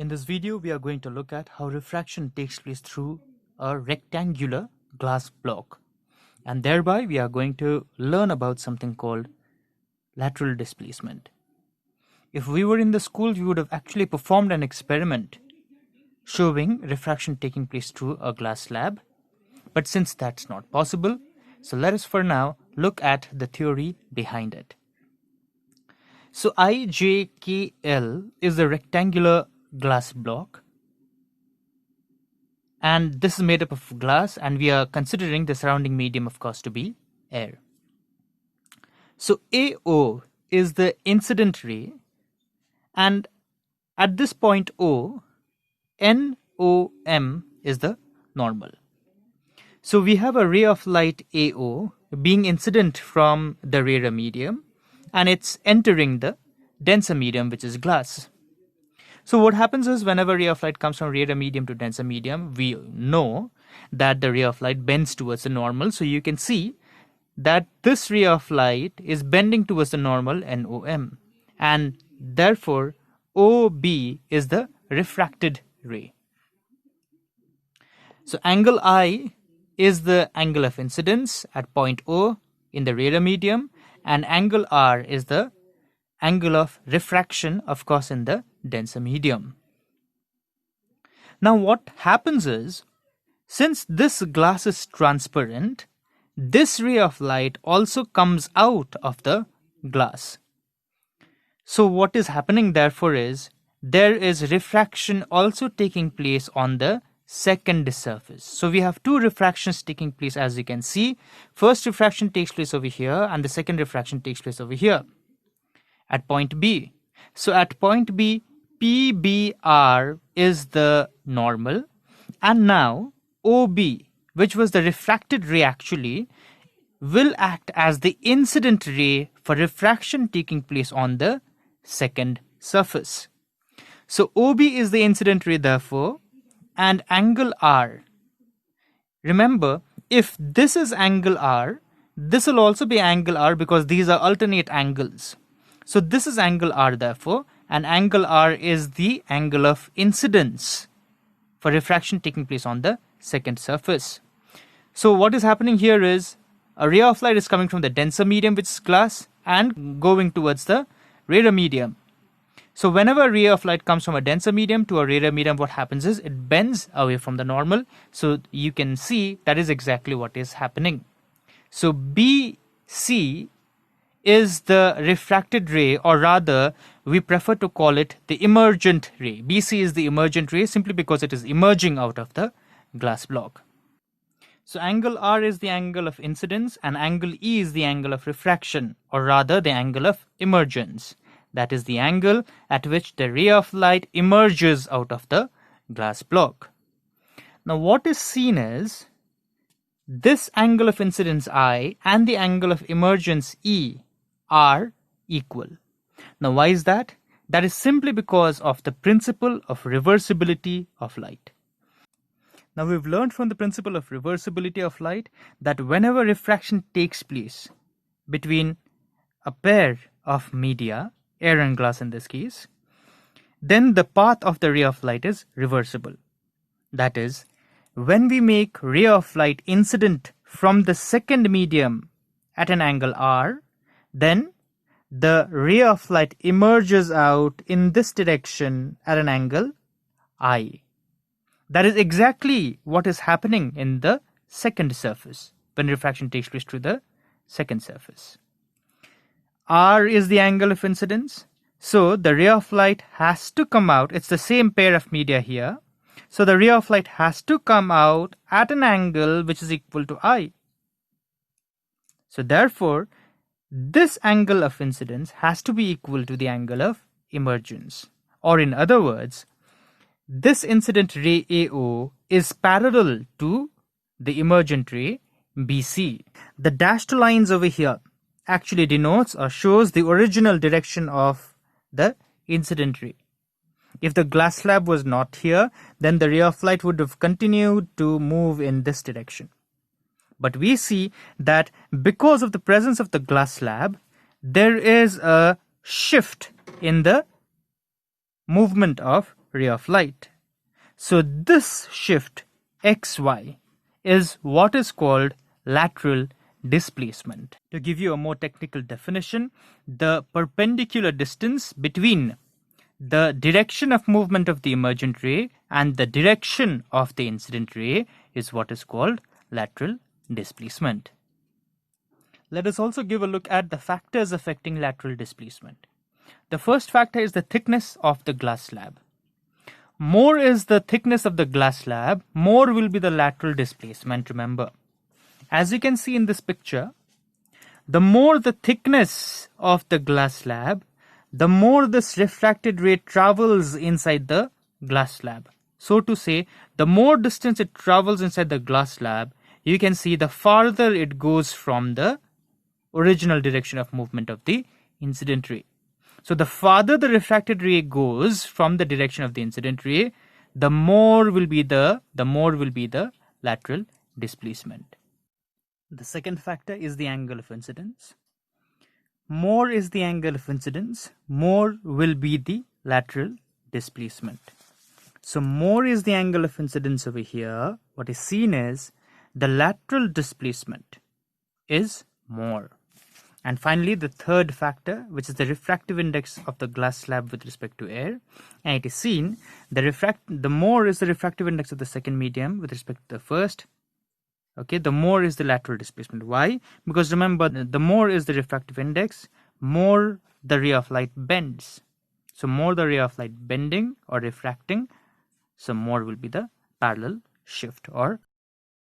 In this video, we are going to look at how refraction takes place through a rectangular glass block. And thereby, we are going to learn about something called lateral displacement. If we were in the school, we would have actually performed an experiment showing refraction taking place through a glass slab. But since that's not possible, so let us for now look at the theory behind it. So IJKL is a rectangular glass block, and this is made up of glass, and we are considering the surrounding medium, of course, to be air. So AO is the incident ray, and at this point O, NOM is the normal. So we have a ray of light AO being incident from the rarer medium, and it's entering the denser medium, which is glass. So what happens is whenever ray of light comes from rarer medium to denser medium, we know that the ray of light bends towards the normal. So you can see that this ray of light is bending towards the normal NOM, and therefore OB is the refracted ray. So angle I is the angle of incidence at point O in the rarer medium, and angle R is the angle of refraction, of course, in the denser medium. Now what happens is, since this glass is transparent, this ray of light also comes out of the glass. So what is happening therefore is, there is refraction also taking place on the second surface. So we have two refractions taking place, as you can see. First refraction takes place over here, and the second refraction takes place over here at point B. So at point B, PBR is the normal, and now OB, which was the refracted ray actually, will act as the incident ray for refraction taking place on the second surface. So OB is the incident ray therefore, and angle R. Remember, if this is angle R, this will also be angle R because these are alternate angles. So this is angle R therefore, and angle R is the angle of incidence for refraction taking place on the second surface. So what is happening here is, a ray of light is coming from the denser medium, which is glass, and going towards the rarer medium. So whenever a ray of light comes from a denser medium to a rarer medium, what happens is it bends away from the normal. So you can see that is exactly what is happening. So BC is the refracted ray, or rather we prefer to call it the emergent ray. BC is the emergent ray simply because it is emerging out of the glass block. So angle R is the angle of incidence, and angle E is the angle of refraction, or rather the angle of emergence. That is the angle at which the ray of light emerges out of the glass block. Now what is seen is, this angle of incidence I and the angle of emergence E are equal. Now why is that? That is simply because of the principle of reversibility of light. Now we've learned from the principle of reversibility of light that whenever refraction takes place between a pair of media, air and glass in this case, then the path of the ray of light is reversible. That is, when we make ray of light incident from the second medium at an angle R, then the ray of light emerges out in this direction at an angle I. That is exactly what is happening in the second surface when refraction takes place through the second surface. R is the angle of incidence. So the ray of light has to come out. It's the same pair of media here. So the ray of light has to come out at an angle which is equal to I. So therefore, this angle of incidence has to be equal to the angle of emergence. Or in other words, this incident ray AO is parallel to the emergent ray BC. The dashed lines over here actually denotes or shows the original direction of the incident ray. If the glass slab was not here, then the ray of light would have continued to move in this direction. But we see that because of the presence of the glass slab, there is a shift in the movement of ray of light. So this shift xy is what is called lateral displacement. To give you a more technical definition, the perpendicular distance between the direction of movement of the emergent ray and the direction of the incident ray is what is called lateral displacement. Let us also give a look at the factors affecting lateral displacement. The first factor is the thickness of the glass slab. More is the thickness of the glass slab, more will be the lateral displacement, remember. As you can see in this picture, the more the thickness of the glass slab, the more this refracted ray travels inside the glass slab. So to say, the more distance it travels inside the glass slab, you can see the farther it goes from the original direction of movement of the incident ray. So the farther the refracted ray goes from the direction of the incident ray, the more will be the lateral displacement. The second factor is the angle of incidence. More is the angle of incidence, more will be the lateral displacement. So more is the angle of incidence over here. What is seen is the lateral displacement is more. And finally, the third factor, which is the refractive index of the glass slab with respect to air. And it is seen the more is the refractive index of the second medium with respect to the first. Okay, the more is the lateral displacement. Why? Because remember, the more is the refractive index, more the ray of light bends. So more the ray of light bending or refracting, so more will be the parallel shift or